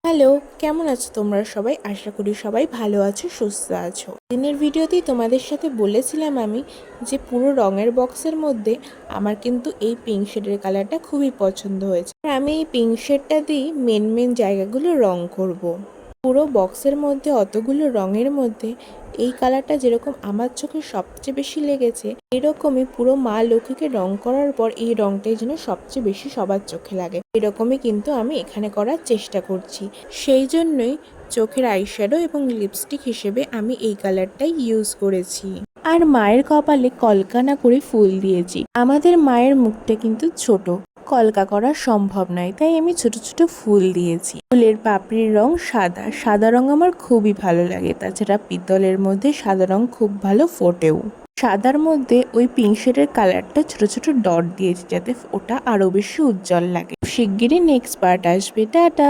Hello, কেমন আছো তোমরা সবাই? আশা করি সবাই ভালো আছো, সুস্থ আছো। দিনের ভিডিওতেই তোমাদের সাথে বলেছিলাম আমি যে পুরো রঙের বক্সের মধ্যে আমার কিন্তু এই পিঙ্ক শেডের কালারটা খুবই পছন্দ হয়েছে। আর আমি এই পিঙ্ক শেডটা দিয়েই মেন জায়গাগুলো রং করব। পুরো বক্সের মধ্যে অতগুলো রঙের মধ্যে এই কালারটা যেরকম আমার চোখে সবচেয়ে বেশি লেগেছে, এরকমই পুরো মা লক্ষ্মীকে রং করার পর এই রংটাই যেন সবচেয়ে বেশি সবার চোখে লাগে। এরকমই কিন্তু আমি এখানে করার চেষ্টা করছি। সেই জন্যই চোখের আইশ্যাডো এবং লিপস্টিক হিসেবে আমি এই কালারটাই ইউজ করেছি। আর মায়ের কপালে কলকা না করে ফুল দিয়েছি। আমাদের মায়ের মুখটা কিন্তু ছোট, কলকা করা সম্ভব নয়, তাই আমি ছোট ছোট ফুল দিয়েছি। ফুলের পাপড়ির রং সাদা, সাদা রং আমার খুবই ভালো লাগে। তাছাড়া পিতলের মধ্যে সাদা রং খুব ভালো ফোটেও। সাদার মধ্যে ওই পিঙ্ক শেডের কালারটা ছোট ছোট ডট দিয়েছি যাতে ওটা আরো বেশি উজ্জ্বল লাগে। শিগগিরই নেক্সট পার্ট আসবে। টাটা।